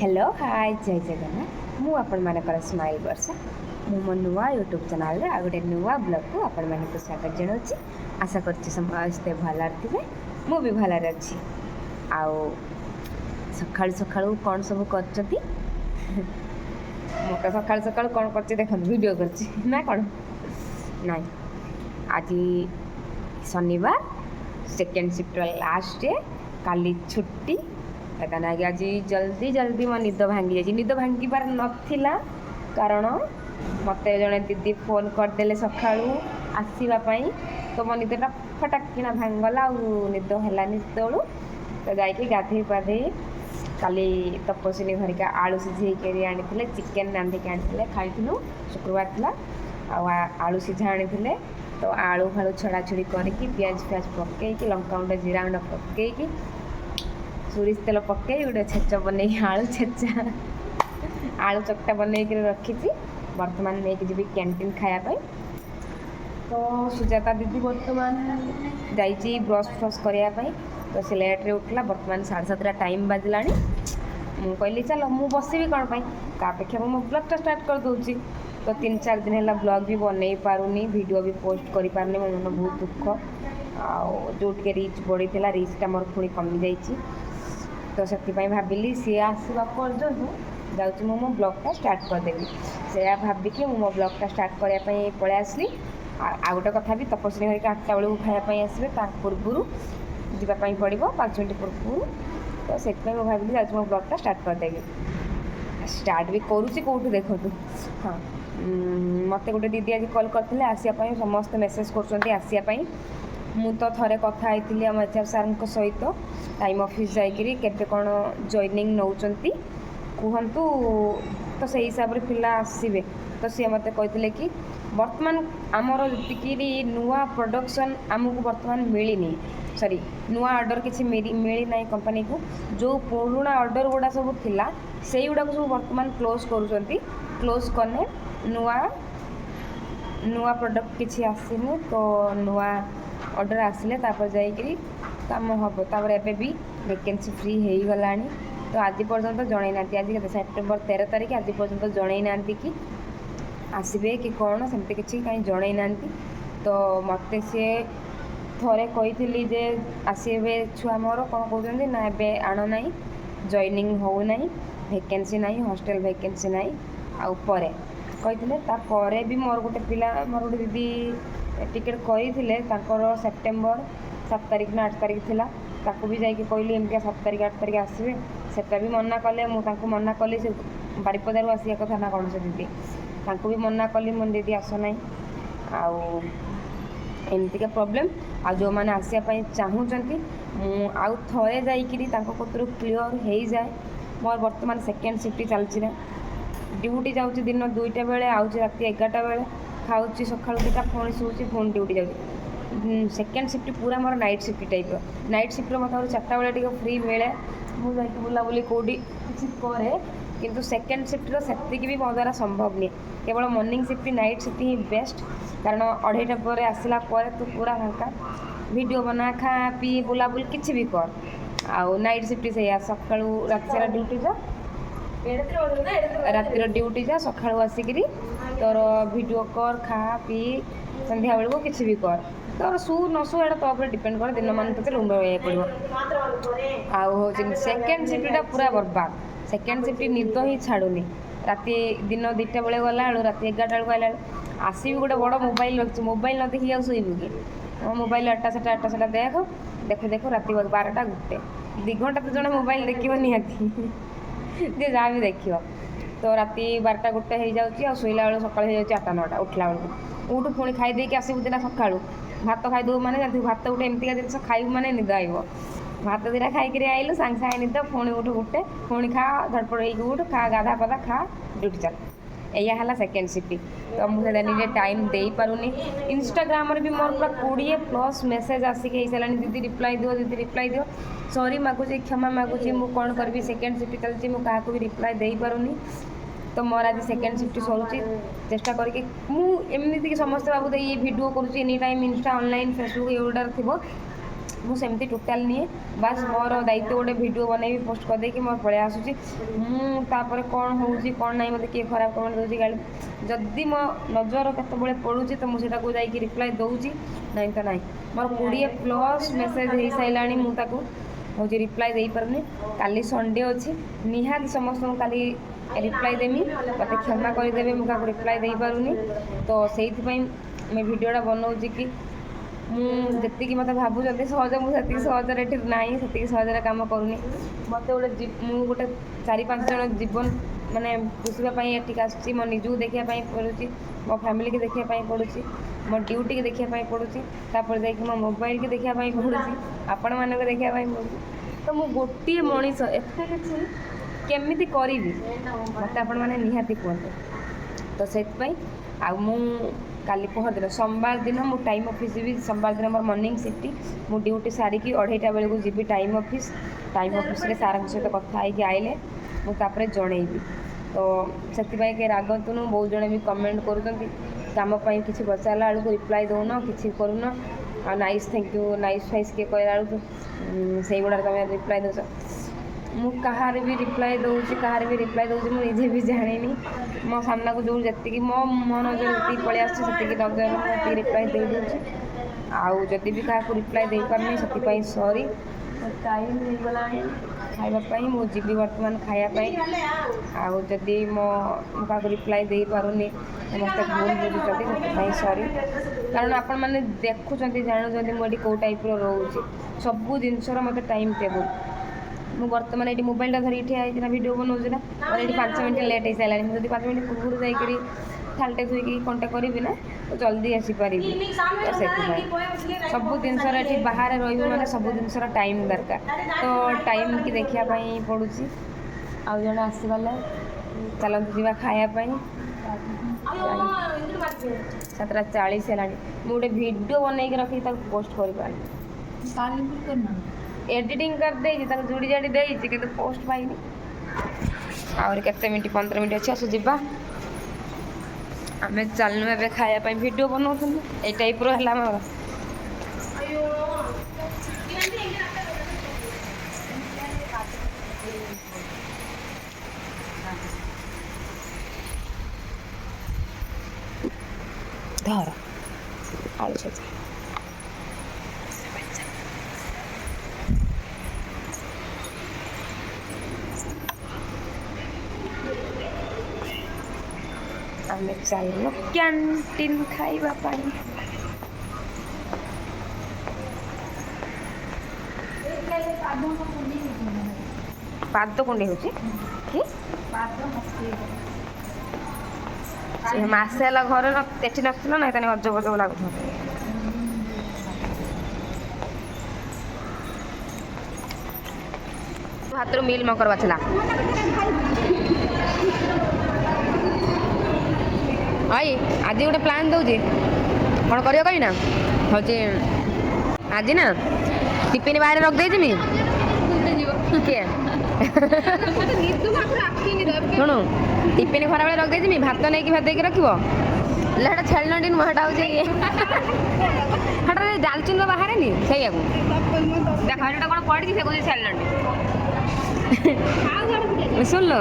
Hello hi जय जगन्नाथ मु आपण मानकर स्माइल वर्षा मु मो नुआ यूट्यूब चैनल आ गोटे नुआ ब्लॉग को आपण मानक स्वागत जनाऊँगी। आशा करछि समस्ते भल थे मु भी भल अच्छी। आउ सकाळु सकाळु कौन सब करछती मो तो सकाळु सकाळु कौन करछि देखन वीडियो करछि ना कौन नाइ। आज शनिवार सेकेंड शिफ्ट लास्ट डे काली छुट्टी ना आज जल्दी जल्दी मो निद भांगी जाए निद भांगी पार नाला कारण मत जड़े दीदी फोन करदे सका आसवाई तो मो निदटा फटाक किना भांगला निद है तेलू तो जाकि गाधे पाधे काली तपस्विनी घरिका आलू सिझे आनी चिकेन रांधिक आनी खाई शुक्रवार था आलू सिझा आनी तो आलू फालू छड़ा छुड़ी करके पियाज फियाज पकईकि लंका गुंड जीरा गुंड पकईकि सोरिष तेल पकई गोटे छेच बन आलू छेचा आलू चकटा बन रखी बर्तमान नहीं जी कैंटीन खायापी। तो सुजाता दीदी बर्तमान जाइए ब्रश फ्रश करने तो से लेट्रे उठला बर्तमान 7:30 टाइम बाजला मु कहली चलो मु बसबी कौन पापेक्षा मो ब्लॉग स्टार्ट कर दूची। तो 3-4 दिन है ब्लॉग भी बनई पारूनी वीडियो भी पोस्ट कर पारनी मो मन बहुत दुख जो रीच बढ़ी रीचटा मोर पुणी कमी जाइए तो से भाविली सी आसवा पर्यटन जाऊँ मो ब्लॉगटा स्टार्ट करदेवी से भाविकी मो ब्लॉगटा स्टार्ट करने पलि आसली। आ गोटे कथा भी तपस्वी हरिका 8टा बेलू खायापी आसवे पूर्व जावाई पड़ो 5 मिनट पूर्व तो से भाविली जाऊँ मो ब्लॉगटा स्टार्ट करदेवी स्टार्ट भी करुँची कौटू देखूँ। हाँ मत गोटे दीदी आज कॉल करते आसापी समस्त मेसेज कर मु तो थरे कथा होती आम एच आर सार सहित टाइम ऑफिस जाकरी केते कौन जॉइनिंग नौचंती कहतु तो से हिसाब से पिला आसवे तो सी मत कहते कि बर्तमान आमर जी नुआ प्रोडक्शन आमको बर्तमान मिलनी सॉरी नुआ ऑर्डर किसी मिली ना कंपनी को जो पुराना ऑर्डर गुड़ा सब थिला से गुड़ा सब बर्तमान क्लोज करुँच क्लोज करने नुआ नुआ प्रोडक्ट किसी आसनी तो नुआ ऑर्डर आसिले जाकरी काम हम तापर एबे भी वैकेंसी फ्री हो गला। तो आज पर्यंत जन ना आज सेप्टेम्बर 13 तारीख आज पर्यंत जन ना कि आसबे कि कौन सेमती किसी कहीं जन ना तो मत सी थरे कही जे आसबे छुआ मोर कौन कहते ना ए आण ना जॉइनिंग हो ना वैकेंसी ना हॉस्टल वैकेंसी ना आउे कही भी मोर गोटे पिला मोर गोटे दीदी टिकेट करते सेप्टेम्बर 7 तारीख ना 8 तारीख थिला ताकू भी जाकि कहली एमती 7 तारीख 8 तारीख आसवे सेटा भी मना कले मुझे मना कली से बारिपदारू आसिया कथा ना कौन से दीदी तांको भी मना कली मन दीदी आस ना एमतीका प्रोब्लेम आ जो मैंने आसापी चाहूँगी आउ थे जाकर क्लीयर हो जाए। मोर बर्तमान सेकेंड शिफ्ट चलती ना ड्यूटी जाऊँ दिन 2टा बेले आउँ रात 11टा बेले खाऊँ सका 2टा पुणी शोची पुणी ड्यूटी जाऊँ सेकेंड शिफ्ट पूरा मोर night shift type night shift मत 4टा बेले फ्री मिले मुझे बुलाबुली कौटी किसी कै किंतु सेकेंड शिफ्ट से भी मो द्वारा संभव नहीं केवल मॉर्निंग शिफ्ट नाइट शिफ्ट ही बेस्ट कारण 2:30 पर आसला तू पूरा फांका वीडियो बना खा पी बुलाबुली किसी भी कर आउ नाइट शिफ्ट से सका रात सारा ड्यूटी जा रातिर ड्यूटी जा सका आसिकी तोर वीडियो कर खा पी संध्या बेलू किसी भी कर तोर शू न शू एटा तो डिपेंड कर दिन मान तो रूम रही पड़ो आउ सेकेंड शिफ्टा पूरा बर्बाद सेकेंड शिफ्ट निद ही छाड़ूनी राति दिन 2टा बेले गला रात 11टा बेलू आइला आसबि गोटे बड़ मोबाइल रखी मोबाइल न देखिए शोबू कि मोबाइल आटा सेटा देखो देखो रात 12टा 1 2 घंटा तो जड़े मोबाइल देखो निहाती जे जहाँ भी देख तो राति 12टा 1 हो जाऊँगी शोला बेलू सका 8टा 9टा उठला बेलू उठू पुणी खाई आसबू दिना सका भात खाईदे मैंने जानते भात गोटे एमतीका जिन खाइबू मैंने निद आइब भात 2टा खाई आइलु सांगे सांगे निद पुणी उठ 1 पुणी खा धड़पड़ हो उठ खा गाधा पाधा खा ड्यूटी चल या है सेकेंड शिफ्ट। तो मुझे निजे टाइम दे पारूनी इंस्टाग्राम भी मोर पूरा 20+ मेसेज आसिक हो सारा दीदी रिप्लाई दियो दीदी रिप्लाई दियो सॉरी मागुची क्षमा मागुची मु कौन करी सेकेंड शिफ्ट चलती मुझे क्या भी रिप्लाई दे पारूनी। तो मोर आज सेकेंड शिफ्ट सरुची चेष्टा करके मुझे समस्त बाबू ये वीडियो करुँची any time Insta online Facebook ये गुडार थी ମୁଁ ସେମିତି ଟୋଟାଲ୍ ନିଏ। ବାସ୍ ମୋର ଦାୟିତ୍ୱ ଗୋଟେ ଭିଡ଼ିଓ ବନେଇବି ପୋଷ୍ଟ କରିଦେଇକି ମୋର ପଳେଇ ଆସୁଛି। ମୁଁ ତାପରେ କ'ଣ ହେଉଛି କ'ଣ ନାହିଁ ମୋତେ କିଏ ଖରାପ କମେଣ୍ଟ ଦେଉଛି ଗାଳି, ଯଦି ମୋ ନଜର କେତେବେଳେ ପଡ଼ୁଛି ତ ମୁଁ ସେଇଟାକୁ ଯାଇକି ରିପ୍ଲାଏ ଦେଉଛି, ନାହିଁ ତ ନାହିଁ। ମୋର 20+ ମେସେଜ୍ ହେଇସାରିଲାଣି, ମୁଁ ତାକୁ ହେଉଛି ରିପ୍ଲାଏ ଦେଇପାରୁନି। କାଲି ସଣ୍ଡେ ଅଛି, ନିହାତି ସମସ୍ତଙ୍କୁ କାଲି ରିପ୍ଲାଏ ଦେମି, ମୋତେ କ୍ଷମା କରିଦେବେ ମୁଁ କାହାକୁ ରିପ୍ଲାଏ ଦେଇପାରୁନି। ତ ସେଇଥିପାଇଁ ମୁଁ ଭିଡ଼ିଓଟା ବନାଉଛି କି ମୁଁ ଯେତିକି ମୋତେ ଭାବୁଛନ୍ତି ସହଜ, ମୁଁ ସେତିକି ସହଜରେ ଏଠି ନାହିଁ, ସେତିକି ସହଜରେ କାମ କରୁନି। ମୋତେ ମୁଁ ଗୋଟେ 4-5 ଜଣ ଜୀବନ ମାନେ ପୋଷିବା ପାଇଁ ଏଠିକି ଆସିଛି। ମୋ ନିଜକୁ ଦେଖିବା ପାଇଁ ପଡ଼ୁଛି, ମୋ ଫ୍ୟାମିଲିକି ଦେଖିବା ପାଇଁ ପଡ଼ୁଛି, ମୋ ଡ୍ୟୁଟିକି ଦେଖିବା ପାଇଁ ପଡ଼ୁଛି, ତାପରେ ଯାଇକି ମୋ ମୋବାଇଲକି ଦେଖିବା ପାଇଁ ପଡ଼ୁଛି, ଆପଣମାନଙ୍କୁ ଦେଖିବା ପାଇଁ ପଡ଼ୁଛି। ତ ମୁଁ ଗୋଟିଏ ମଣିଷ ଏତେ କିଛି କେମିତି କରିବି ମୋତେ ଆପଣମାନେ ନିହାତି କୁହନ୍ତୁ। ତ ସେଥିପାଇଁ ଆଉ ମୁଁ କାଲି ପହରଦିନ ସୋମବାର ଦିନ ମୁଁ ଟାଇମ୍ ଅଫିସ୍ ଯିବି। ସୋମବାର ଦିନ ମୋର ମର୍ଣ୍ଣିଂ ସିଫ୍ଟ, ମୁଁ ଡ୍ୟୁଟି ସାରିକି 2:30 ବେଳକୁ ଯିବି ଟାଇମ୍ ଅଫିସ୍। ଟାଇମ୍ ଅଫିସ୍ରେ ସାର୍ଙ୍କ ସହିତ କଥା ହେଇକି ଆଇଲେ ମୁଁ ତାପରେ ଜଣେଇବି। ତ ସେଥିପାଇଁ କେହି ରାଗନ୍ତୁନି। ବହୁତ ଜଣ ବି କମେଣ୍ଟ କରୁଛନ୍ତି କାମ ପାଇଁ କିଛି ପଚାରିଲା ବେଳକୁ ରିପ୍ଲାଏ ଦେଉନ, କିଛି କରୁନ, ଆଉ ନାଇସ୍ ଥ୍ୟାଙ୍କ ୟୁ ନାଇସ୍ ଫାଇସ୍ କିଏ କହିଲା ବେଳକୁ ସେଇଗୁଡ଼ାରେ ତୁମେ ରିପ୍ଲାଏ ଦେଉଛ। ମୁଁ କାହାର ବି ରିପ୍ଲାଏ ଦେଉଛି, ମୁଁ ନିଜେ ବି ଜାଣିନି। ମୋ ସାମ୍ନାକୁ ଯେଉଁ ଯେତିକି ମୋ ନଜର ଯେତିକି ପଳେଇ ଆସୁଛି ସେତିକି ନଜର ମୁଁ ସେତିକି ରିପ୍ଲାଏ ଦେଇଦେଉଛି। ଆଉ ଯଦି ବି କାହାକୁ ରିପ୍ଲାଏ ଦେଇପାରୁନି ସେଥିପାଇଁ ସରି। ଟାଇମ୍ ହେଇଗଲାଣି ଖାଇବା ପାଇଁ, ମୁଁ ଯିବି ବର୍ତ୍ତମାନ ଖାଇବା ପାଇଁ। ଆଉ ଯଦି ମୁଁ କାହାକୁ ରିପ୍ଲାଏ ଦେଇପାରୁନି ସମସ୍ତେ ଭୁଲ ବୁଝୁଛନ୍ତି, ସେଥିପାଇଁ ସରି। କାରଣ ଆପଣମାନେ ଦେଖୁଛନ୍ତି, ଜାଣୁଛନ୍ତି ମୁଁ ଏଠି କେଉଁ ଟାଇପ୍ର ରହୁଛି। ସବୁ ଜିନିଷର ମୋତେ ଟାଇମ୍ ଟେବୁଲ୍। ମୁଁ ବର୍ତ୍ତମାନ ଏଠି ମୋବାଇଲଟା ଧରିକି ଠିଆ ହେଇଛି ନା ଭିଡ଼ିଓ ବନାଉଛି ନା, ମୋର ଏଠି 5 ମିନିଟ୍ ଲେଟ୍ ହେଇସାରିଲାଣି। ମୁଁ ଯଦି 5 ମିନିଟ୍ ପୂର୍ବରୁ ଯାଇକରି ଥାଳିଟେ ଧୋଇକି କଣ୍ଟା କରିବି ନା ତ ଜଲ୍ଦି ଆସିପାରିବି। ତ ସେଥିପାଇଁ ସବୁ ଜିନିଷର ଏଠି ବାହାରେ ରହିବ ମାନେ ସବୁ ଜିନିଷର ଟାଇମ୍ ଦରକାର। ତ ଟାଇମ୍ କି ଦେଖିବା ପାଇଁ ପଡ଼ୁଛି। ଆଉ ଜଣେ ଆସିଗଲେ, ଚାଲନ୍ତୁ ଯିବା ଖାଇବା ପାଇଁ। 7:40 ହେଲାଣି। ମୁଁ ଗୋଟେ ଭିଡ଼ିଓ ବନେଇକି ରଖିକି ତାକୁ ପୋଷ୍ଟ କରିପାରିନି। ଏଡ଼ିଟିଂ କରିଦେଇଛି, ତାକୁ ଯୋଡ଼ି ଜାଡ଼ି ଦେଇଛି, କିନ୍ତୁ ପୋଷ୍ଟ ପାଇନି। ଆହୁରି କେତେ ମିନିଟ୍, 15 ମିନିଟ୍ ଅଛି, ଆସୁ ଯିବା। ଆମେ ଚାଲୁନୁ ଏବେ ଖାଇବା ପାଇଁ, ଭିଡ଼ିଓ ବନାଉଛନ୍ତି। ଏଇ ଟାଇପ୍ର ହେଲା ଆମର। ଧର ଆଳୁ ଛେଚା ଆମେ ଚାଲିଲୁ କ୍ୟାଣ୍ଟିନ୍ ଖାଇବା ପାଇଁ। ପାଦ କୁଣ୍ଡେଇ ହେଉଛି କି ସେ ମାସେ ହେଲା ଘରେ ଏଠି ନଥିଲା ନା, ତାହେଲେ ଅଜବ ଅଜବ ଲାଗୁଥିବ। ହାତରୁ ମିଲ୍ ମକର ବାଛିଲା। ଭାଇ ଆଜି ଗୋଟେ ପ୍ଲାନ୍ ଦେଉଛି, କ'ଣ କରିବ କହିନା? ହେଉଛି ଆଜି ନା ଟିଫିନ୍ ବାହାରେ ରଖିଦେଇଥିମି। କିଏ ଶୁଣୁ, ଟିଫିନ୍ ଖରାବେଳେ ରଖିଦେଇଥିମି, ଭାତ ନେଇକି ଭେଦେଇକି ରଖିବ। ହେଲେ ସେଟା ଛେଳିନଟି ନୁହଁ, ସେଟା ହେଉଛି ସେଟା ଡାଲଚିନି ବାହାରେନି, ସେଇଆକୁ ଦେଖ ସେଟା କ'ଣ ପଡ଼ିଛି, ସେ କହୁଛି ଛେଳିନଟି। ଶୁଣିଲ,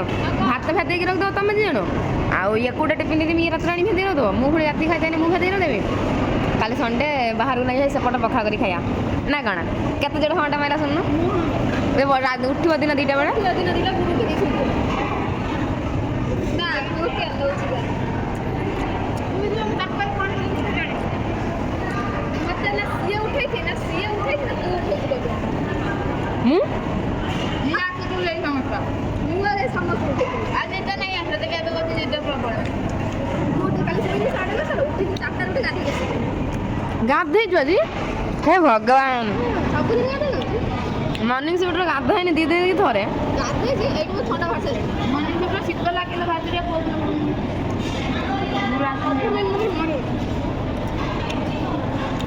ଭାତ ଭେଦେଇକି ରଖିଦେବ ତମେ ଦି ଜଣ, ଆଉ ଇଏ ଗୋଟେ ଟିଫିନ୍ ଦେବି, ଇଏ ରାତିରେ ଆଣି ଭେଦେଇ ରଖିଦେବ। ମୁଁ ପୁଣି ରାତି ଖାଇଦେନି, ମୁଁ ଭେଦେଇ ରଖିଦେବି। କାଲି ସଣ୍ଡେ ବାହାରକୁ ନେଇ ଯାଇ ସେପଟେ ପଖାଳ କରି ଖାଇବା ନା କ'ଣ? କେତେ ଜଣ ଘଣ୍ଟା ମାଇଲା ଶୁଣୁନ, ଉଠିବ ଦିନ 2ଟା ବେଳେ। ମୁଁ ଗାଧେଇଛୁ ଆଜି? ହେ ଭଗବାନ, ମର୍ଣ୍ଣିଂ ସିଫ୍ଟରେ ଗାଧୋଇନି 2 ଦିନ କି ଥରେ।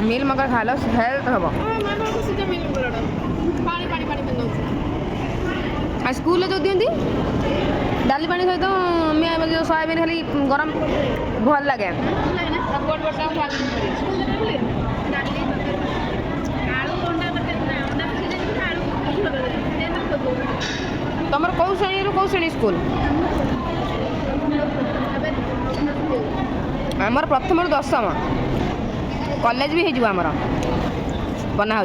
ମିଲ୍ ମକର ଖାଇଲେ ହେଲ୍ଥ ହେବ। ଆଉ ସ୍କୁଲରେ ଯେଉଁ ଦିଅନ୍ତି ଡାଲି ପାଣି ସହିତ ଯେଉଁ ସୋୟାବିନ୍ ଖାଲି ଗରମ, ଭଲ ଲାଗେ। तुम कौ श्रेणी कौ श्रेणी स्कूल आमर प्रथम रु दशम कॉलेज भी हो आमर बना हो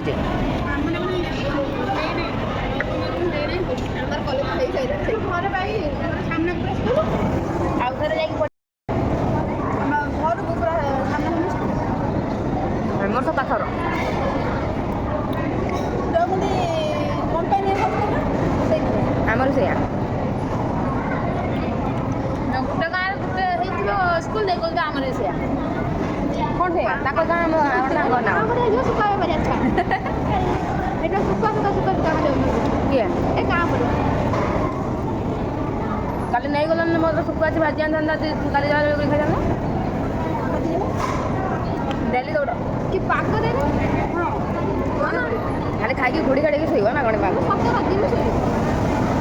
आमर तो पाखर आमर से गोटे गाँव गोटे स्कूल देखो आमर से कौन से ताको गाँ ना सुखा अच्छा এটা सुखा सुखा सुखा सुखा किए ए गाँव पर काली नहीं गलन मतलब सुखा अच्छी भाजी आना काली जा खाई जाना दिल्ली दौड़ कि पाग दे हाँ खाली खाई घोड़ी गाड़ी के सोइबो ना गणे पाग सत्य राति में सोई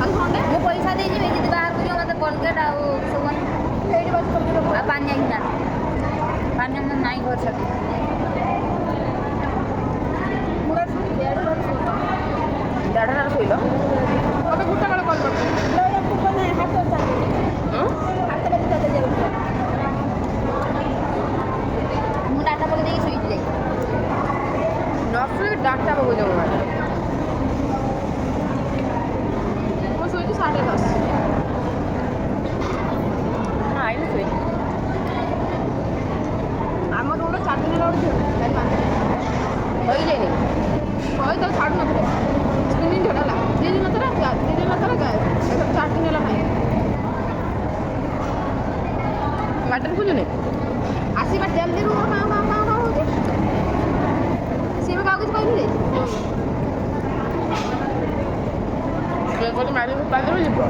आज घंटे ମୁଁ ପଇସା ଦେଇଯିବି ଯଦି ବାହାରକୁ ଯିବ ମୋତେ କୋଲଗେଟ୍ ଆଉ ସବୁ ଏଇଠି ବସି କମ୍ପ୍ୟୁଟର ଆଉ ପାଣି ଯାଇକିନା ପାଣି ନାଇଁ ଘର ଛାଡ଼ି मुरा देड़ बार देढ़ सोइल अबे गुट्टा वाला कॉल करते लड़ा कुपन है हाथ चल हाथ लगे जाते जाओ ମୁଁ ଡାଟା ପକେଇ ଦେଇକି ଶୋଇଛି ଯାଇ नर्सरी डाटा बगो जाऊ वो सोई 10:30 हां आइले सोई आम रोड 4 दिन रोड थियो 4-5 होई जाइनी कोई तो छाड़ नथले स्क्रीनिंग ढोला 2 दिन नतरा 2 दिन नतरा गाय 4 दिन होला भाई मटर पूजने आसीबा जल्दी रू हां हां हां होती सीबे कागज कहली के कोली मारी पागे हो जिवो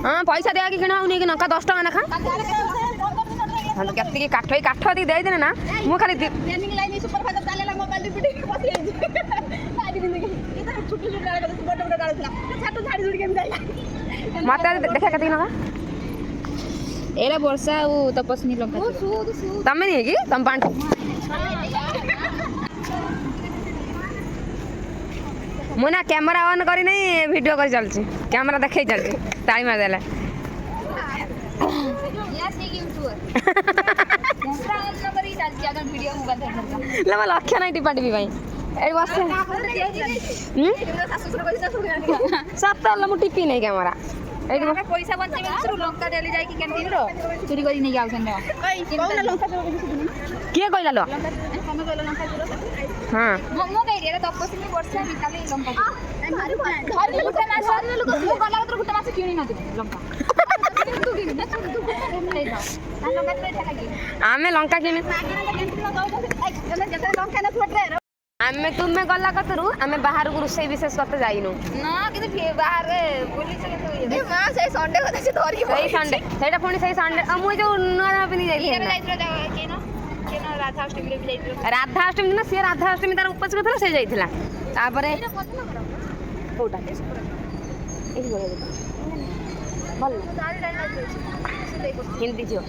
हां पैसा दे कि किना उनी कि नका 10 टका ना खा हां तो केति की काठ दी दे देना ना मु खाली ट्रेनिंग लाइन सुपर फाइटर चलेला मोबाइल रिपीट बसी आई सारी दिन की इधर छुट्टी छुट्टी डाल के बड़ बड़ डाल थला छाटू झाड़ी झुड़ी के जाइला मते देखा केति नका ଏଇଟା ବର୍ଷା ଆଉ ତପସ୍ୱିନୀ ଲଙ୍କା तमे नहीं कि तम बांट मु ना कैमरा ऑन करी नहीं वीडियो कर चलची कैमरा देखै चलची ताई मार देला या ठीक यूट्यूबर दूसरा ऑन नंबर ही डाल दिया अगर वीडियो मोबाइल देखना ल म लक्ष्य नहीं टिपा टिपी भाई ए बस सत्ता ल मु टिपी नहीं कैमरा एडी ଆମେ ପଇସା ବଞ୍ଚେଇବା ଭିତରୁ ଲଙ୍କା ଡେଲି ଯାଇକି କ୍ୟାଣ୍ଟିନର ଚୋରି କରି ନେଇକି ଆଉଛନ୍ତି कौन लंका चोर के सुन किए कहला लो तमे कहला लंका चोर हां ମୁଁ କହିଲି ଏଇଟା ତପସ୍ୱିନୀ ବର୍ଷା ମିତାଲି ଲଙ୍କା मारी कोन ଘରେ ଲୋକ ନା ଘରେ ଲୋକ ମୁଁ ଗଲା ଭିତରୁ ଗୋଟେ ମାସ କିଣି ନଥିଲି ଲଙ୍କା ତୁ କିଣି ନା ତୁ ନେଇ ଯାଅ ନା ଲଙ୍କା ତ ଏଠା ଲାଗି आमे लंका किने मागना कैंटीन दौ जने जते लंका न फटरे आमे तुमे गला कतरू आमे बाहर को रुसई विशेष करते जाइनु ନା କିନ୍ତୁ ବାହାର ବୁଲିଛ କିନ୍ତୁ ए मां से संडे होता से धर के सही संडे सेटा पुणी सही संडे मु जो नुआ ना पिनी ଇଏରେ जाइली ଯାଇଥିଲ କେନ କେନ ରାଧା ଅଷ୍ଟମୀରେ ବି ଯାଇଥିଲ राधा अष्टमी दिन से राधा अष्टमी तार उपवास करथला से जाइथिला तापरे कोटा एही बोले भल हिंदी जो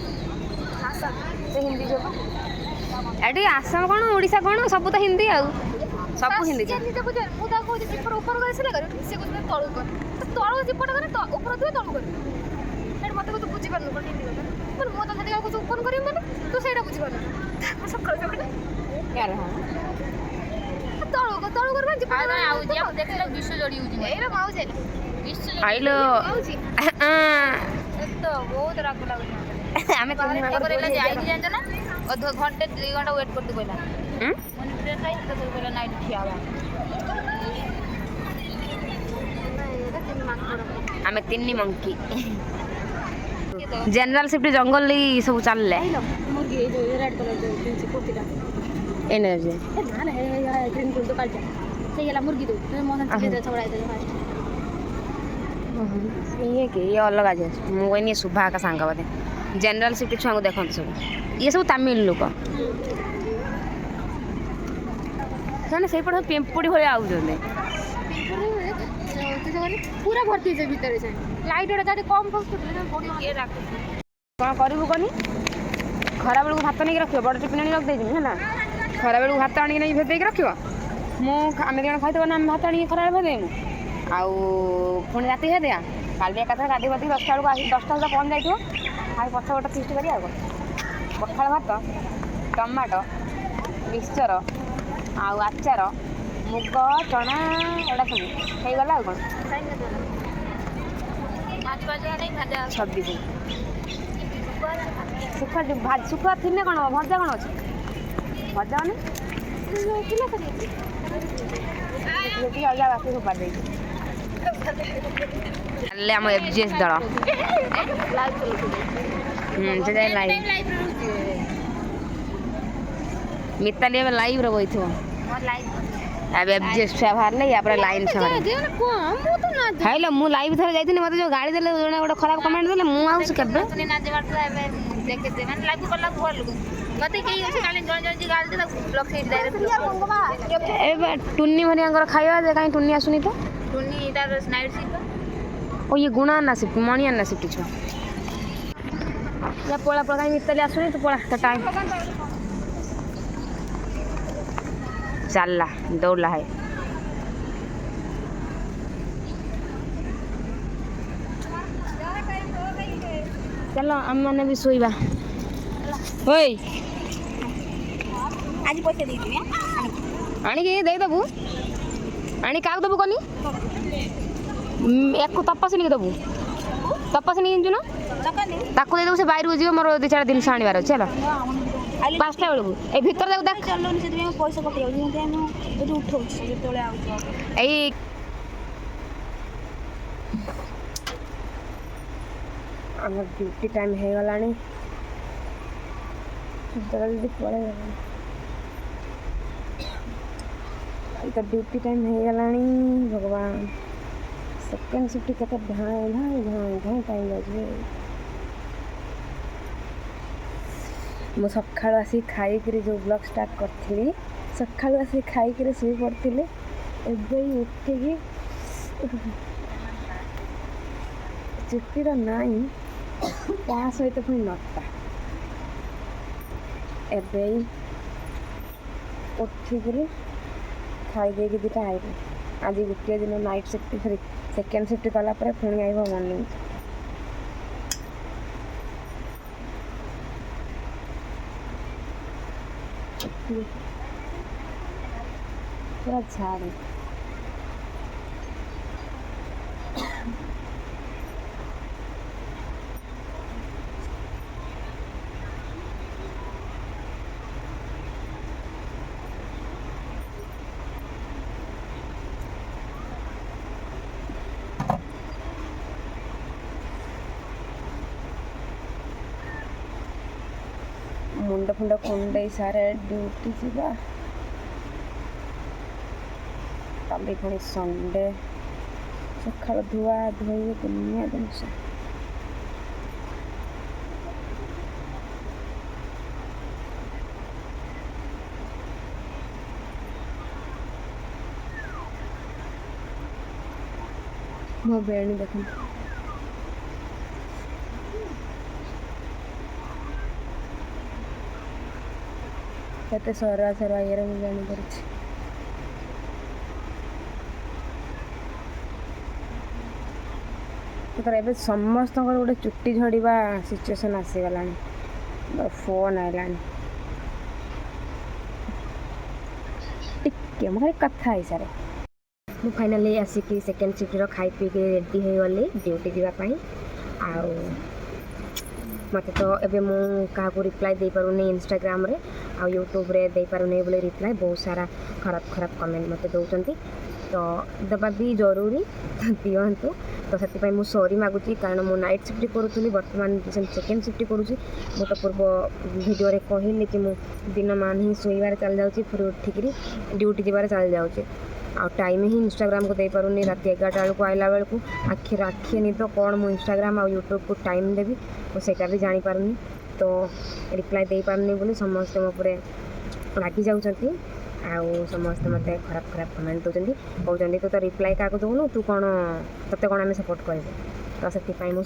से हिंदी जो एडी आसाम कोन ओडिसा कोन सब तो हिंदी आ सब हिंदी जो ମୁଁ ତାକୁ କହୁଛି ଚିପଟ ଉପର କରି ସିଲା କରେ ସେ କହୁଛି ତଳୁ କର ତ ତଳୁ ଚିପଟ କରେ ତ ଉପର ଥିବ ତଳୁ କରେ ସେଟା ମତେ କହୁଛି ବୁଝି ପାରୁନୁ କଣ ହିନ୍ଦୀ କଥା ମାନେ ମୁଁ ତ ଯଦି କହୁଛି ଉପର କରିବି ମାନେ ତୁ ସେଇଟା ବୁଝି ପାରୁନୁ ସକାଳୁ ସକାଳୁ यार हां ତଳୁ କରିବା ଚିପଟ ଆଉ ଦେଖିଲେ ବିଶ୍ୱ ଯୋଡ଼ି ହେଉଛି ଏଇଟା ମାଉଛି ବିଶ୍ୱ आइलो ତ ବହୁତ ରାଗ ଲାଗୁଛି आमे तुम କହିଲା ଯେ ଆଇକି ଜାଣିଛ ନା ଅଧ ଘଣ୍ଟେ 2 ଘଣ୍ଟା ୱେଟ୍ କରିତେ କହିଲା हम ମାନେ ଟ୍ରେନ୍ ଖାଇ ତ କହିଲା ନାଇଟ୍ ଠିଆ ହବା आमे तिन्नी मंकी जनरल शिफ्ट जंगल ली सब चलले मुर्गी जो रेड कलर जो पिंची कुर्तीटा एने जे ए ना ना हे ग्रीन कुर्तो कालचा से गेला मुर्गी दो तो मोहन से छबड़ाई दे फास्ट ये अलग आज मु कहनी सुभा का सांग बोधे जनरल शिफ्ट छुआ को देखत सब ये सब तमिल लोक ସେମାନେ ସେଇପଟେ ପିମ୍ପୁଡ଼ି ଭଳିଆ ଆଉଛନ୍ତି पूरा भर्ती है भीतर से लाइट वाला गाड़ी कम फस्ट बॉडी କିଏ ଡାକୁଛି କ'ଣ କରିବୁ କନି ଖରା ବେଳକୁ ଭାତ ନେଇକି ରଖିବ ବଡ଼ ଟିଫିନ୍ ଆଣିକି ରଖିଦେଇଛି ହେଲା ଖରା ବେଳକୁ ଭାତ ଆଣିକି ନେଇକି ଭେଦେଇକି ରଖିବ ଆମେ ଜଣ ଖାଇଦେବ ନା ଆମେ ଭାତ ଆଣିକି ଖରାବେଳେ ଖାଇଦେବୁ ଆଉ ପୁଣି ରାତି ଖାଇଦେବା କାଲି ଏକାଥରେ ଗାଧୋଇ ପାଧି 10ଟା ବେଳକୁ ଆସି 10ଟା ସୁଦ୍ଧା ପହଞ୍ଚି ଯାଇଥିବ ଆଉ ପଛ ଗୋଟେ ଫିଷ୍ଟ କରିବା ଆଉ ପଖାଳ ଭାତ ଟମାଟୋ ମିକ୍ସଚର ଆଉ ଆଚାର ମୁଗ ଚଣା ଏଗୁଡ଼ା ସବୁ ହେଇଗଲା ଆଉ କ'ଣ 26 ଶୁଖୁଆ ଥିଲେ କ'ଣ ଭଜା କ'ଣ ଅଛି ଭଜା ମାନେ ହେଲେ ଆମ FGS ଦଳ ସେ ଯାଇ ଲାଇଭ୍ ମିତାଲି ଏବେ ଲାଇଭ୍ରେ ବସିଥିବ ଏବେ FGS ଛୁଆ ବାହାରିଲେ ୟାପରେ ଲାଇନ୍ ଛୁଆ ଖାଇଲ ମୁଁ ଲାଇଭ୍ ଥରେ ଯାଇଥିଲି ମୋତେ ଯେଉଁ ଗାଳି ଦେଲେ ଜଣେ ଗୋଟେ ଖରାପ କମେଣ୍ଟ ଦେଲେ ମୁଁ ଆଉ କେବେ ଏବେ ଟୁନି ଭରିଆଙ୍କର ଖାଇବା ଯେ କାହିଁ ଟୁନି ଆସୁନି ତ ଓ ଇଏ ଗୁଣା ନା ସିଫ୍ଟ ମଣି ଆନା ସିଫ୍ଟ ଛୁଆ या पोळा काहीं मिताली आसुनी तू पोळा तो टाइम चलला दौड़ला है चलो आम मैंने भी सोईबा ओए आज पैसा देती आनी के दे दबु आनी का दबु कनी एक को तपसी नहीं दबु तपसी नहीं जिंजु ना ताको दे दबु से बाहर जीव मोर 2-4 दिन से आनिबार अछि चलो 5टा बेलू ए भीतर जाऊ देख चलोनी से पैसा कटि जाउ जेते हम एठी उठौ जे तोळे आउ ए আমার ডিউটি টাইম হয়ে গলানি জলদি পড়ে তো ডিউটি টাইম হয়ে গলানি ভগবান সেকেন্ড শিফট কেতে ধাই ধাই ধাই ধাই টাইম লাগবে ମୁଁ ସକାଳୁ ଆସି ଖାଇକିରି ଯେଉଁ ବ୍ଲଗ୍ ଷ୍ଟାର୍ଟ କରିଥିଲି ସକାଳୁ ଆସି ଖାଇକିରି ଶୋଇ ପଡ଼ିଥିଲି ଏବେ ଉଠିକି ଚୁଟିର ନାଇଁ ତା ସହିତ ପୁଣି ନଟା ଏବେ ଉଠିକିରି ଖାଇଦେଇକି ଦୁଇଟା ଆଇବି ଆଜି ଗୋଟିଏ ଦିନ ନାଇଟ୍ ସିଫ୍ଟ ସେକେଣ୍ଡ ସିଫ୍ଟ କଲା ପରେ ପୁଣି ଆଇବ ମର୍ଣ୍ଣିଂ पूरा झाड़ मुंड फुंड कुंडे सारे ड्यूटी जा कल पुणी संडे सका धुआ धोई दुनिया जिनस मो बेणी देख केते सरुआ सरुआ ये मुझे जानी पड़ी ए समस्त गोटे चुट्टी झड़वा सिचुएसन आसीगला फोन आइलानी टिके मुझे कथा ही सारे मु फाइनाली आसिक सेकेंड शिफ्ट खाई पी रेडी हो गली ड्यूटी जावाई मत तो एबे मु क्या रिप्लाई दे पारुनी इंस्टाग्राम रे आ यूट्यूब रे दे पारुनी बोले रिप्लाई बहुत सारा खराब खराब कमेंट मत दौरान तो दबा भी जरूरी दिंतु तो से मु सॉरी मागुची कारण मु नाइट शिफ्ट करूली बर्तमान सेकेंड शिफ्ट करुँची मु तो पूर्व वीडियो रे कहली कि मु दिन मान ही शोबार चल जाऊँगी फिर उठिकी ड्यूटी जबार चल जाऊँगी आ टाइम ही इंस्टाग्राम को दे पारुनी रात 11टा बेलू आइला बेलू आखिर आखि नहीं तो कौन मु इंस्टाग्राम आ यूट्यूब को टाइम देवी मुझा भी जानीपारूनी तो रिप्लाई दे पारुनी बोली समस्ते मो पर लगी जाऊँगी आउ समस्ते मत खराब खराब कमेंट दौरान कहते तू तो रिप्लाई क्या दौनु तू कौन ते कौन आम सपोर्ट कर तो से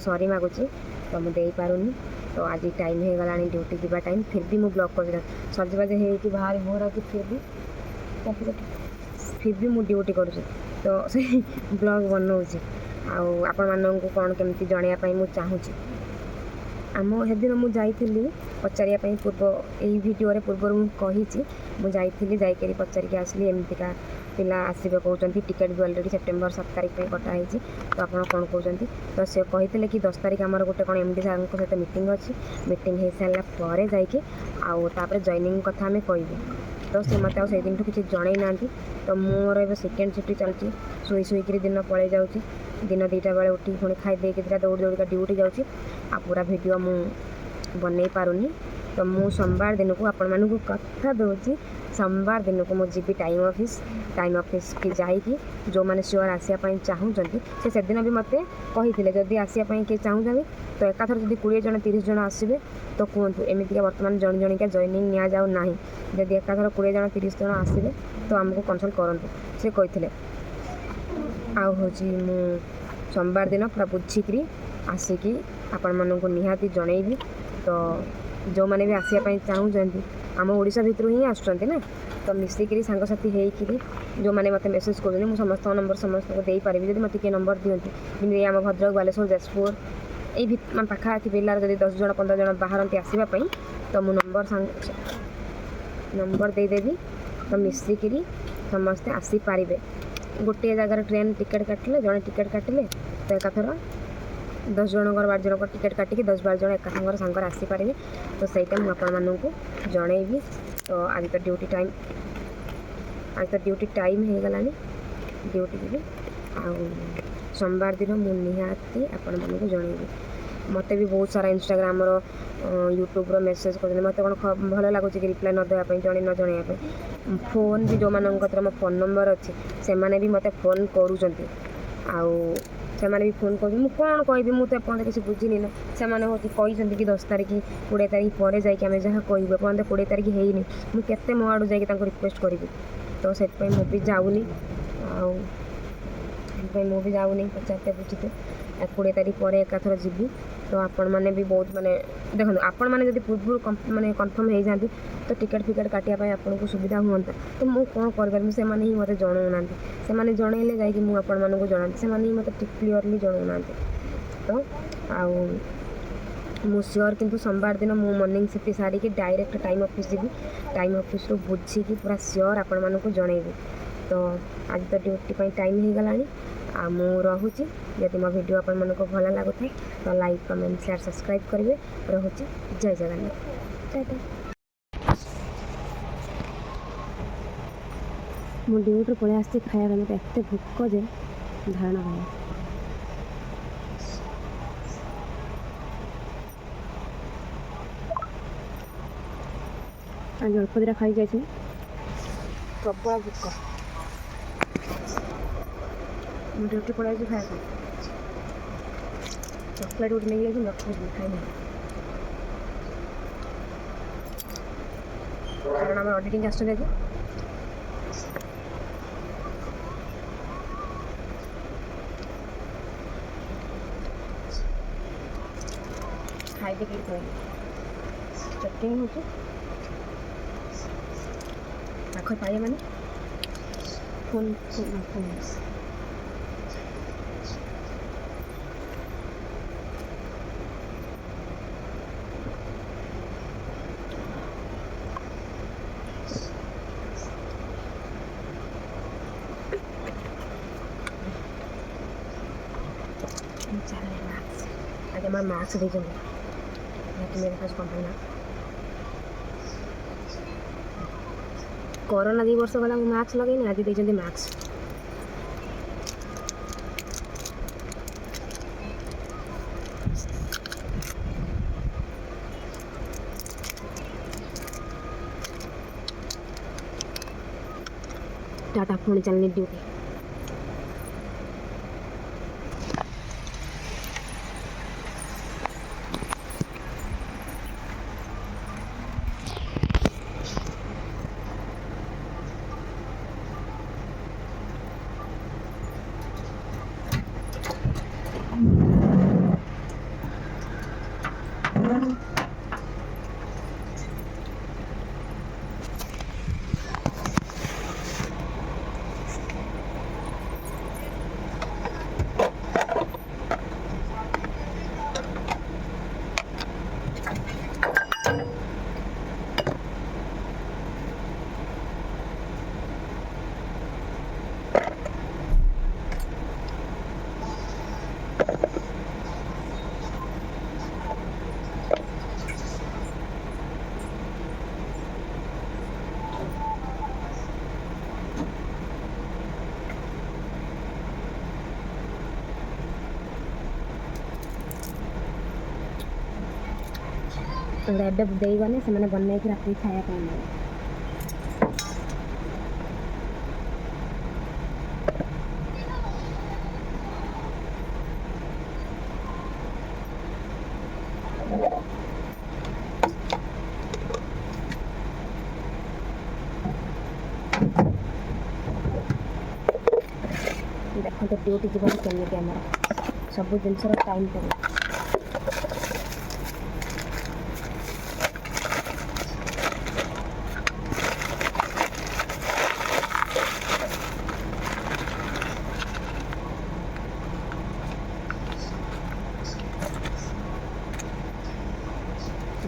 सॉरी मागुची तो मुझे पारुनी तो आज टाइम हो गला ड्यूटी जावा टाइम फिर भी मुझे ब्लॉग कर सजबाज हो बाहर मोहर कि फिर भी फिर भी मु ड्यूटी करुँच तो से ब्लॉग बनाऊँच आपको कौन केमती जनवाई मुझे चाहूँगी आम हेदिन मुझे पचारिया पूर्व यही भिडियो पूर्व मुझे जाकरी पचारिक आसली एमतीका पिला आसवे कहते टिकेट भी अलरेडी सेप्टेम्बर 7 तारिख कटाई तो आप कौन कहते तो से कहते कि 10 तारिख आमर गोटे कौन एमडी सार सहित मीटिंग अच्छी मीटिंग हो सारापर जापर जॉइनिंग कथा आम कहबू तो सी मत से दिन किसी जन ना तो मोर ए सेकेंड शिफ्ट चलती शुईक दिन पलि जाऊँगी दिन 2टा बेले उठी पुणी खाई दिटा दौड़ दौड़िका ड्यूटी जाऊँगी आ पूरा भिडियो मु बन पारुनी तो मु सोमवार दिन को आपण मानू कथा दूसरी सोमवार दिन को मुझे टाइम ऑफिस की जाइए जो मैंने श्योर आसापी चाहूँगी से दिन भी मत कही जदि आसापी किए चाहूँगी तो एकाथर जब 20 जन 30 जन आसवे तो कहतु एमतीका बर्तमान जन जनिका जॉइनिंग नि जाऊ ना जदि एकाथर 20 जन 30 जन आसवे तो आमको कनसल्ट करूँ से कहते हूँ मु सोमवार दिन पूरा बुझिकी आसिकी आपण मानू निहाती जनइबी तो जो मैंने भी आसापी चाहूँगी आम ओडिशा भितर ही आसुँच ना तो मिसिकी सांगसाथी होकर जो मैंने मत मेसेज कर समस्त नंबर समस्त को दे पारि जब मत किए नंबर दिखती आम भद्रक बालेश्वर जाजपुर ये पाखापाखि पिलार जब 10 जन 15 जन बाहर आसवाई तो मु नंबर देदेवी तो मिसिकी समस्ते आसीपारे गोटे जगार ट्रेन टिकेट काटिले जड़े टिकेट काटिले तो एकाथर 10 जन 12 जन टिकेट काटिकी 10-12 जन एका सांगर आसीपारे तो सहीटा मुझे जनइबी तो आज तो ड्यूटी टाइम हो गला ड्यूटी जी आ सोमवार दिन मुझे निहाती आपण मानक जनइबी मत भी बहुत सारा इंस्टाग्राम यूट्यूब मेसेज कर मत कौन भल लगुच कि रिप्लाई न देवाई जन न जनवाई फोन भी जो मान मो फोन नंबर अच्छी से मैंने भी मत फोन करुँच से भी फोन कर कौन कहि मुझे एपर्त किसी बुझीनी ना से कहते कि 10 तारिख 20 तारिख पर जाकि जहाँ कहूँ एपर्त 20 तारिख होनी मुझे मो आड़ू जाकि रिक्वेस्ट करी तो से मुझे जाऊनी मुझे जाऊनी पचारते बुझीते 20 तारिख पर एकाथर जीवी तो आपण मैंने भी बहुत माने देखो आपण मैंने जब पूर्व माने कन्फर्म हो जाती तो टिकेट फिकेट काटापी आपको सुविधा हाँ तो मुझे कौन कर से मत जनाऊना से जनइले जाकि मुझे जना से मत क्लीयरली जनाऊना तो आउ श्योर किंतु सोमवार दिन मु मॉर्निंग शिफ्ट सारिकी डायरेक्ट टाइम ऑफिस जीवी टाइम ऑफिस बुझिकी पूरा श्योर आपण मानक जनइबी तो आज तो ड्यूटी टाइम हो गला आ मु रहुची यदि मो वीडियो आपण मानक भल लगुता तो लाइक कमेंट शेयर सब्सक्राइब करेंगे रहुची जय जगन्नाथ टाटा मो ड्यूटी पलि आसी खाया मत एत भोक जे धारणा भाई आज अल्प दिटा खाई जाइए प्रबल भोक मो ड्यूटी पलि आसी खाया चॉकलेट गोटे नहीं जाइए रखी खाई कारण आम ऑडिटिंग आस खाई देखिए चेकिंग हो पाख पाए मैंने फोन फोन आज हमारे मार्क्स दे मेरे पास कंपनी कोरोना 2 वर्ष गला मार्क्स लगे आज देखते मार्क्स टाटा पुणी चलनी ड्यूटी ଏବେ ଦେଇଗଲେ ସେମାନେ ବନେଇକି ରାତିକି ଖାଇବା ପାଇଁ ନେବେ। ଦେଖନ୍ତୁ ଡ୍ୟୁଟି ଯିବାକୁ କେମିତି ଆମର ସବୁ ଜିନିଷର ଟାଇମ୍ ଟେବୁଲ୍।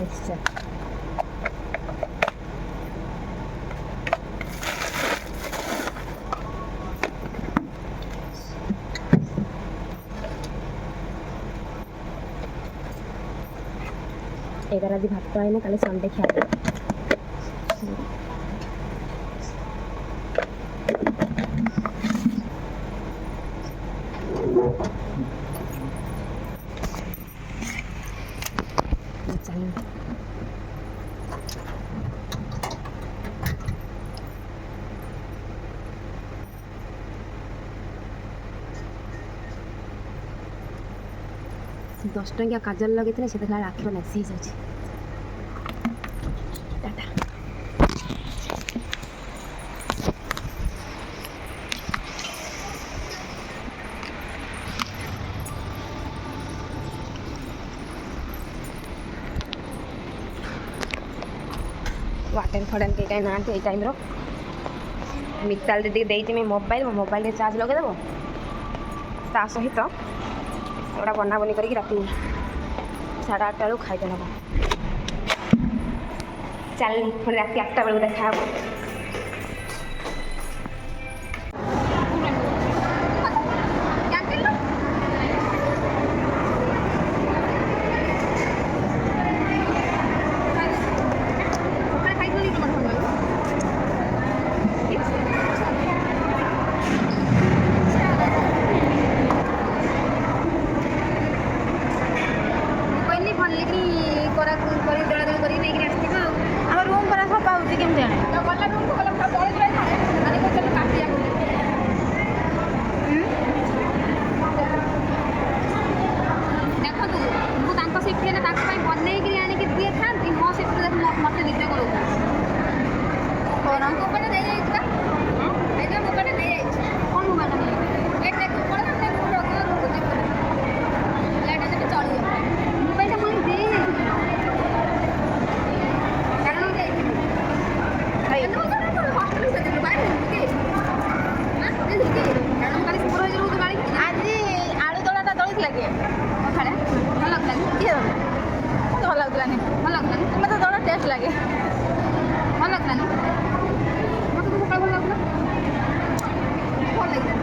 ନିଶ୍ଚୟ ଏଗାର ଆଜି ଭାତ ଆଇନେ କାଲି ସଣ୍ଡେ ଖାଇବେ। ଦଶ ଟଙ୍କିଆ କାଜଲ ଲଗେଇଥିଲେ ସେ ଦେଖିଲା ଆଖିର ନେସି ହେଇଯାଉଛି। ଟାଟା। ୱାଟେନ୍ ଫଡେନ୍ କେହି କାହିଁ ନାହାନ୍ତି ଏଇ ଟାଇମ୍ର। ମିତାଲ ଦିଦିକି ଦେଇଛି ମୋ ମୋବାଇଲରେ ଚାର୍ଜ ଲଗେଇଦେବ, ତା ସହିତ ଏଗୁଡ଼ା ବନାବନି କରିକି ରାତି 8:30 ବେଳକୁ ଖାଇତେ ହେବ। ଚାଲି ପୁଣି ରାତି 8ଟା ବେଳକୁ ଦେଖା ହେବ। ଆମ ରୁମ୍ ପରା ସଫା ହେଉଛି କେମିତି ଜାଣେ? ଦେଖନ୍ତୁ ମୁଁ ତାଙ୍କ ସିଫ୍ଟ ହେଲେ ତାଙ୍କ ପାଇଁ ବନେଇକିରି ଆଣିକି ଦେଇଥାନ୍ତି, ମୋ ସିଫ୍ଟ ମୋତେ ନିଜେ କରଉଥାନ୍ତି। କ'ଣ ମୋବାଇଲଟା ନେଇଯାଇଛି ବା, ଏଇଟା ମୋବାଇଲଟା ନେଇଯାଇଛି। କ'ଣ ମୋବାଇଲଟା ନେଇଯାଇଛି? ଏଇଟା ଚଳିବ। ମୋବାଇଲଟା ମୁଁ ଦେଇଯାଇଛି କାରଣ ଆଜି ଆଳୁ ଦଳାଟା ଦଳିଥିଲା କିଏ? ଭଲ ଲାଗୁଥିଲା। କିଏ ଦଳେ? ମୋତେ ଭଲ ଲାଗୁଥିଲାନି। ଭଲ ଲାଗୁଥିଲା। ମୋତେ ଦଳ ଟେଷ୍ଟ ଲାଗେ। ଭଲ ଲାଗୁଥିଲା। ମୋତେ ତ ସକାଳୁ ଭଲ ଲାଗୁଥିଲା। ଭଲ ଲାଗିଲା।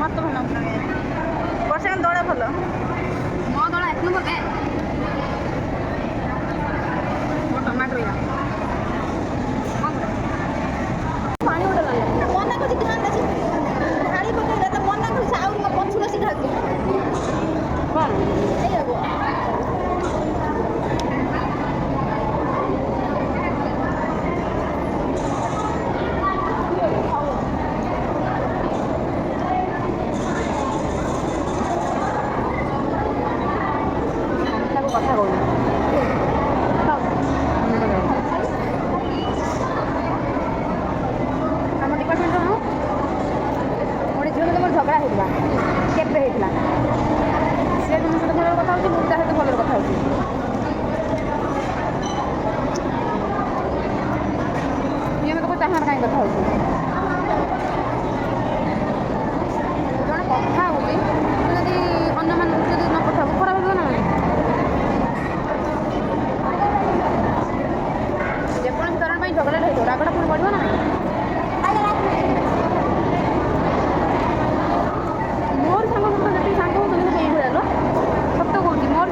ମୋତେ ଭଲ ଲାଗୁଥିଲା। ବର୍ଷା ଦଳ ଭଲ। ମୋ ଦଳ ଏକ ନମ୍ବର ବେ। ମୋ ଟମାଟୋ ରହିବା। ପାଣି ଗୋଟେ ଲାଗିଲା। ମନା କରୁଛି ଧାନ ଅଛି ଢାଳି ପକେଇଲା ତ ମନା କରୁଛି ଆହୁରି ମୋ ପଛରୁ ଆସି ଢାଳି କ'ଣ? ଏଇଆକୁ ତାକୁ କଥା କହୁନି। ଆମ ଡିପାର୍ଟମେଣ୍ଟର ଗୋଟେ ଝିଅ ସହିତ ମୋର ଝଗଡ଼ା ହେଇଥିଲା, କେବେ ହେଇଥିଲା। ସେ ତୁମ ସହିତ ଭଲରେ କଥା ହେଉଛି, ମୁଁ ତା ସହିତ ଭଲରେ କଥା ହେଉଛି। ଇଏ ମୋତେ କହୁଛି ତାହାର କାହିଁକି କଥା ହେଉଛି। ଜଣେ କଥା ହେଉଛି ଯଦି ଅନ୍ୟମାନଙ୍କୁ ଯଦି ନ କଥା ହେବ ଖରାପ ହେବ ନା ନାହିଁ। ଯେକୌଣସି କାରଣ ପାଇଁ ଝଗଡ଼ାଟା ହେଇଥିବ, ରାଗଟା ପୁଣି ବଢ଼ିବ ନା ନାହିଁ। ମୋର ସାଙ୍ଗ ସହିତ ଯେତିକି ସାଙ୍ଗ ହେଉଛନ୍ତି ସେ ଏଇଭଳିଆ ଲୋ, ସତ କହୁଛି। ମୋର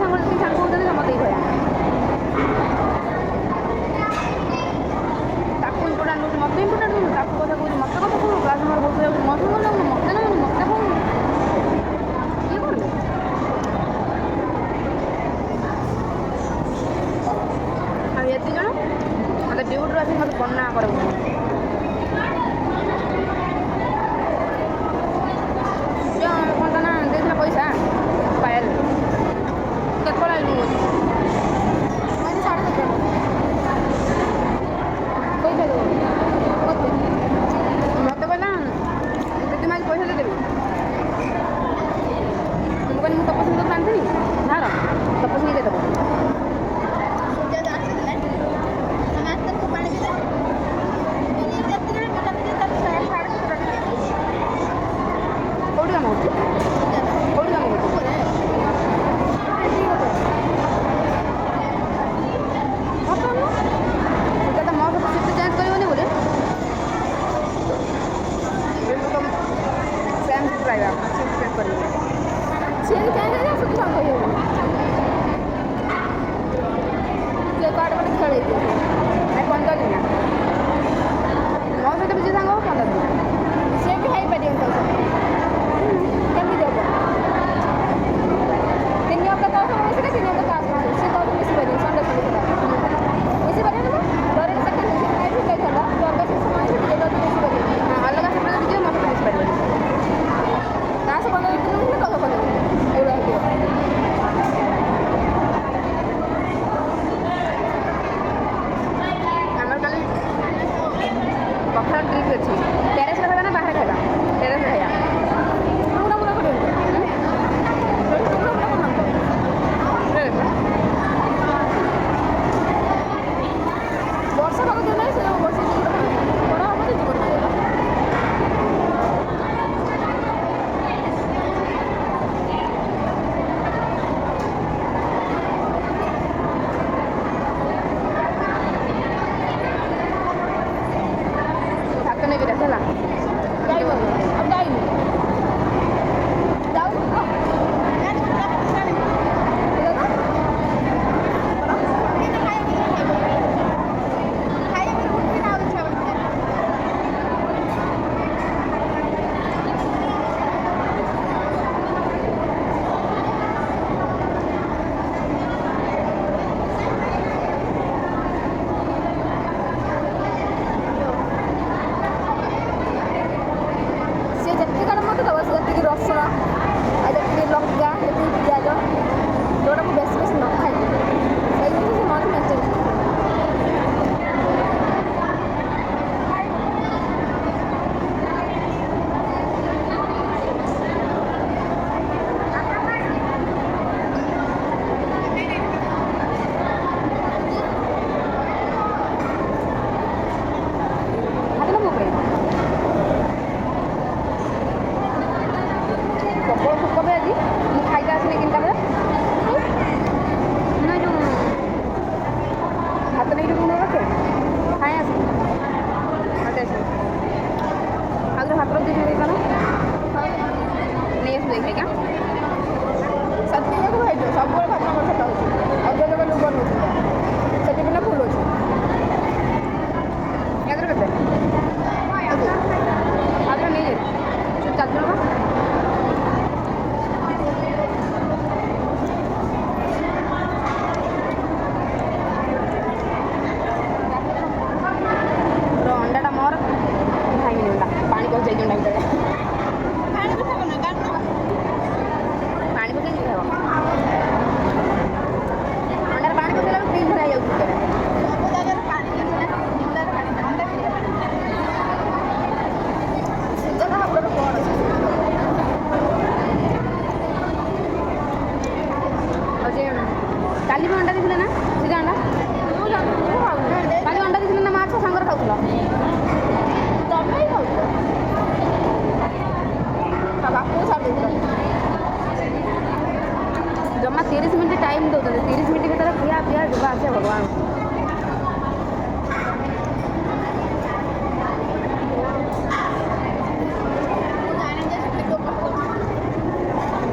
ଟାଇମ୍ ଦେଉଛନ୍ତି 30 ମିନିଟ୍ ଭିତରେ ଖିଆ ପିଆ ଯିବା ଆସିବା ଭଗବାନ।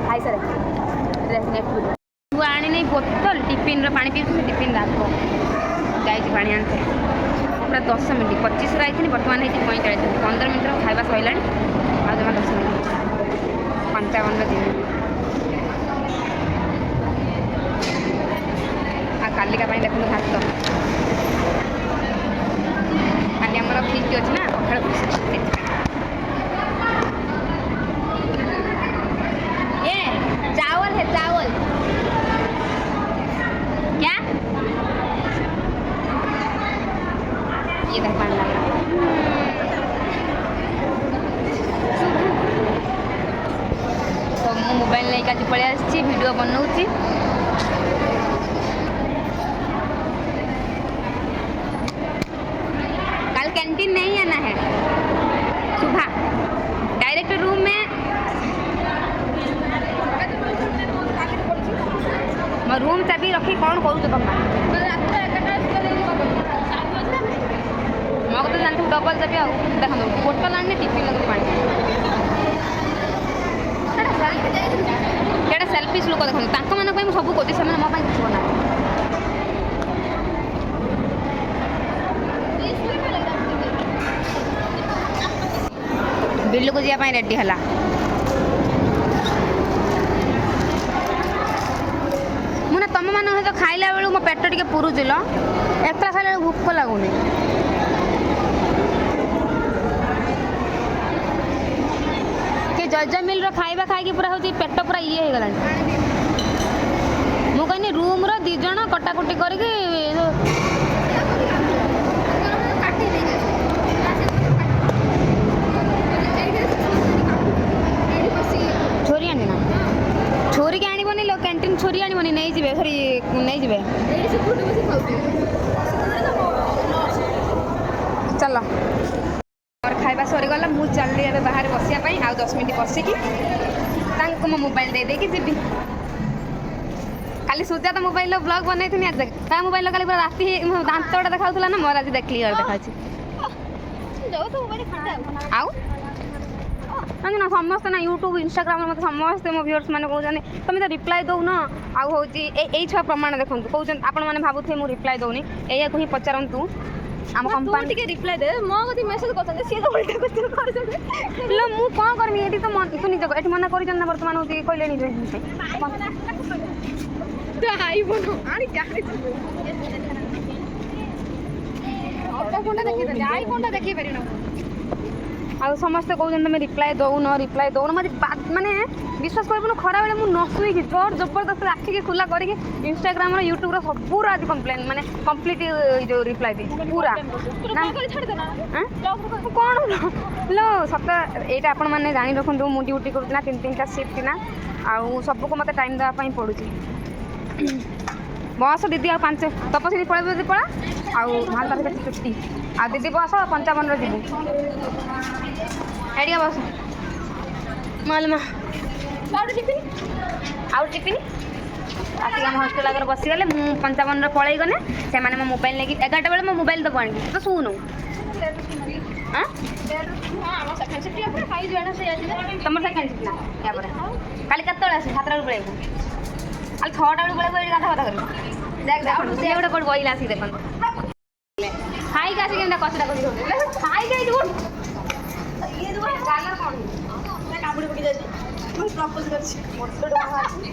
ଖାଇସାରେ ତୁ ଆଣିନି ବୋତଲ ଟିଫିନ୍ର ପାଣି ପିଇବୁ ସେ ଟିଫିନ୍ ରାଗ ଯାଇଛି ପାଣି ଆଣିତେ ପୁରା 10 ମିନିଟ୍ 25ରେ ଆଇଥିଲି ବର୍ତ୍ତମାନ ହେଇଛି 45 ମିନିଟ୍ 15 ମିନିଟ୍ର ଖାଇବା ସରିଲାଣି ଆଉ ଜମା 10 ମିନିଟ୍ 55ରେ ଯିବି ଆଉ କାଲିକା ପାଇଁ ଦେଖନ୍ତୁ ଭାତ କାଲି ଆମର ଫିଷ୍ଟ ଅଛି ନା ପଖାଳ ଫିଷ୍ଟ ये चावल है चावल क्या ये देख पानी लग रहा तो मो मोबाइल नहीं आज पड़े आसी वीडियो बनाऊँगी कल कैंटीन नहीं आना है सुबह डायरेक्ट रूम में मैं रूम चाबी रखी कौन करूँ तुम मग तो जानते डबल चाबी आउ देख बोतल आने टिफिन लगे पानी केटा सेल्फिश लोक देखो मान सब कौन से मो कुछ बना बिल्लू को जावाई रेडी है मुझे तुम मान सहित खाइला बेलू मो पेट टे पुरुजिल एक्ला खाइला भूख लगुनि कि जज मिल खाइबा खाई पूरा हूँ पेट पूरा ये हो गला मुझे कहनी रूम रो 2 जन कटाकुटी करके छोरी आनी ना छोरी के आनबनी लो कैंटीन छोरी आनबनी नहीं जीवे सॉरी नहीं जीवे चलो और खाइबा सरीगला मु चलि ए बाहर बसिया आ 10 मिनट बसिकी मो मोबाइल दे देकी जीवी खाली सूर्या तो मोबाइल ब्लॉग बनई थी आज ता मोबाइल खाली पूरा राति दांत गोटे देखा ना मोर आज देख क्लियर देखा आउ ना समस्त ना यूट्यूब इंस्टाग्राम मत समस्त मो व्यूअर्स मैंने कहते तुम तो रिप्लाई दौन आउ हूँ यही छुआ प्रमाण देखो कहते आपण मैंने भावुथे मुझे रिप्लाई दौनी या ही पचारतु आम कंपानी के रिप्लाई दे मो कथि मेसेज करछन सी तो उल्टा कुछ करछन लो मु कोन करमी एठी तो मन तू निज एठी मना करिजन ना वर्तमान होती कहले नि तो हाई बनो आनी चाकरी और कोनटा देखि दे आई कोनटा देखि परिनो आ समस्त कहते तुम रिप्लाई दौन मत माने विश्वास कर खरा बेले मुझे नसुई जोर जबरदस्त आखिक खुला करके इंस्टाग्राम यूट्यूब सबूर आज कम्प्लेन माने कंप्लीट जो रिप्लाई दी पूरा कौन लो सत यहाँ आपण मैंने जानी रखु मुझे ड्यूटी करूँ 3-3टा शिफ्ट ना आउ सबको मत टाइम देवाई पड़ू बस दीदी आ 5 तपसी पड़े दीदी पड़ा आउ माल तार छुट्टी आ दीदी बस 55 जीवु एडिया बस मालमा आउ टिफिन आसिक आम हस्टेल आगे बसीगले मुझे 55 पलि गने से मो मोबाइल लेकिन 11टा बेले मो मोबाइल दबो आनी तो शुनु तुम सेकेंड शिफ्ट ना या काली कत आस 7टा बेले काली 6टा बेले बेले गाधा बाधा कर देख देख से गोटे कोट बहिला आसिक देख खाई के आसिक कचरा कर खाई के काबुड़ी पकि जाए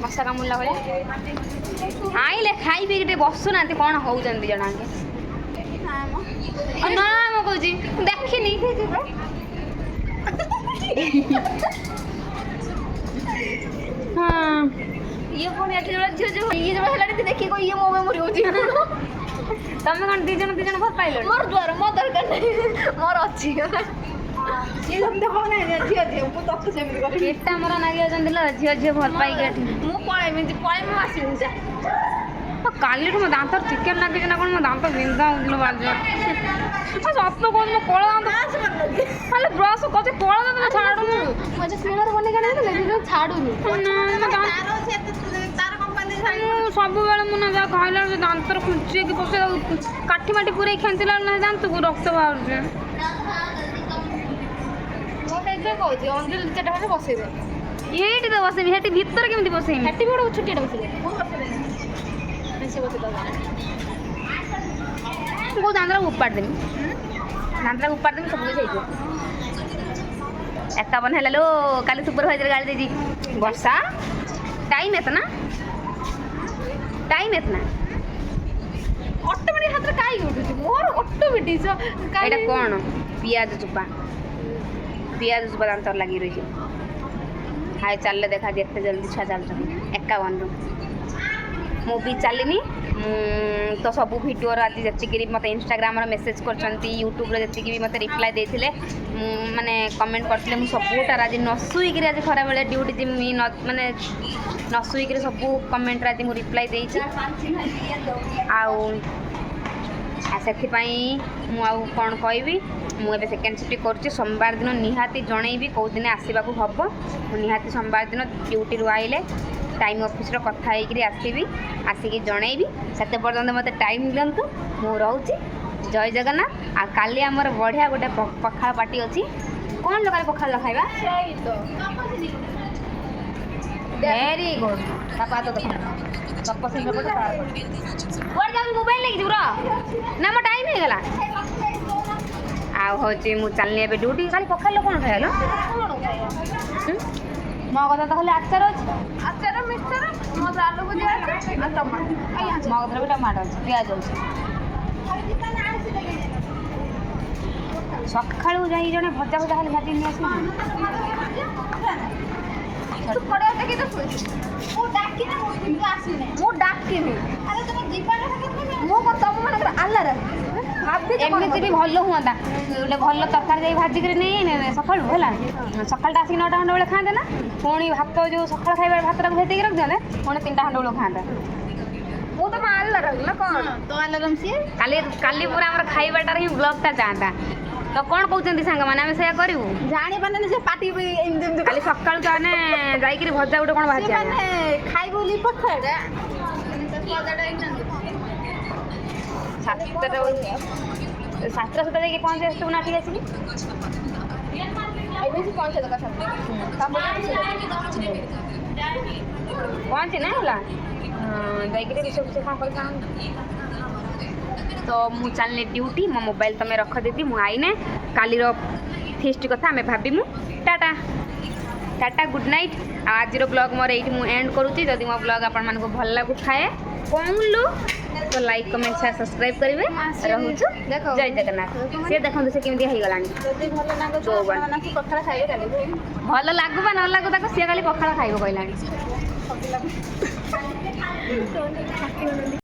मशा कामुला भाई आइले खाई पी बसु ना कौन हो जना ना मो कह देखनी हाँ ये पुणी झील झील ये जो है देखिए को ये मो मेमोरी हो तुम कौन 2 जन भल पाइल मोर द्वार मो दरकार नहीं मोर अच्छी ये हम देखो ना झियो झियो मु तक सेमी कर एटा मोर नागिया जंदिला झियो झियो भल पाई के मु पळे मु आसीन जा काली मो दांत चिकन लागे ना कोन मो दांत बिंदा होलो बाजे सत्य कोन मो कोळ दांत खाली ब्रश कते कोळ दांत छाडू मजे सिलर बने के नहीं ले छाडू ना मो दांत तार कंपनी ମୁଁ ସବୁବେଳେ ମୁଁ ନା ଯାହା ଖାଇଲା ବେଳକୁ ଦାନ୍ତର ଖୁଞ୍ଚିକି ପଶି କାଠି ମାଟି ପୁରେଇ ଖେଞ୍ଚିଲା ବେଳକୁ ଦାନ୍ତକୁ ରକ୍ତ ବାହାରୁଛି। ମୁଁ ସେଇଥିପାଇଁ କହୁଛି ଅଞ୍ଜଳି 4ଟା ପାଖରେ ବସେଇବେ। ଏଇଠି ତ ବସେଇବି, ସେଠି ଭିତରେ କେମିତି ବସେଇବି? ସେଠି ବି ଗୋଟେ ଛୋଟିଆଟା ବସେଇବେ। ସେ ବସେଇଦେବ। ମୁଁ କେଉଁ ଦାନ୍ତଟାକୁ ଉପାଡ଼ି ଦେବି, ଦାନ୍ତଟାକୁ ଉପାଡ଼ି ଦେବି, ସବୁ କିଛି ହେଇଯିବ। 51 ହେଲା ଲୋ, କାଲି ସୁପରଭାଇଜର ଗାଳି ଦେଇଛି। ବର୍ଷା टाइम इतना ऑटोमेटिक हाथ रे काई उठुची मोर ऑटोमेटिक एटा कोन पियाज चुपा दांतर लगी रही हाय चलले देखा जेते जल्दी छुआ चल 51 रु मु भी चलनी तो सब भिडियो आज जी मत इंस्टाग्राम मेसेज कर यूट्यूब जी मत रिप्लाई देते माने कमेंट करते मुझे सबूटार आज न शुईक आज खरा बेले ड्यूटी जी माने न शुईक सब कमेंट आज मुझे रिप्लाई देती आउ कौन कहबी मुझे सेकेंड शिफ्ट कर सोमवार दिन निहाती जनईबी कौ दिन आसवाक हम निहाती सोमवार दिन ड्यूटी आइले टाइम ऑफिस कथा आसबी आसिक जनईबी से पर्यंत मत टाइम दिंतु मु रोची जय जगन्नाथ आ काली आमर बढ़िया गोटे पखाड़ पार्टी अच्छी कौन लोग पखाड़ खाइबा वेरी गुड मोबाइल लेके ना मो टाइम हो गला आउे मु चलनी ए ड्यूटी खाली पखाड़ कौन खाइल मो कथा तो खाली आचार अच्छे आचार मिक्सचर मो आलू भुजिया टमाटो मो कथा भी टमाटो अच्छे पियाज अच्छे सका जाई जड़े भजा भजा खाली भाजी नहीं आस एमती भी भल हाँ गोटे भल तरकारी जाए भाजिक नहीं सका सकाल आसिक 9टा खंडे बेले खाते ना पुणी भात जो सका खाइबा भात भेजी रख दिया पुणी 3टा खंडे बेले खाता वो तो आलार कौन तो आलाराम सी काली पूरा आम खाइबाटार ही ब्लॉगटा चाहता तो कौन कहते सांग मैंने आम से करूँ जानी पाने से पार्टी खाली सका जाकि भजा गोटे कौन भाजी खाई बोली पखाड़ा सातटा सुधा जाकि पहुँचे आसू ना ठीक आसिक पहुँचे ना जाकि सब कौन कर तो मु चलने ड्यूटी मो मोबाइल तुम्हें रख देती मु आईने काली फेस्ट कथा आम भाविमु टाटा टाटा गुड नाइट आज ब्लॉग मोर ये एंड करुँची जदि मो ब्लॉग आपण मानक भल लगु थाए कहलु तो लाइक कमेंट शेयर सब्सक्राइब करेंगे रोचु जय जगन्नाथ सी देखो से केमती हो गलानी भल लगु न लगु सी खाली पखाड़ खाइब कहलानी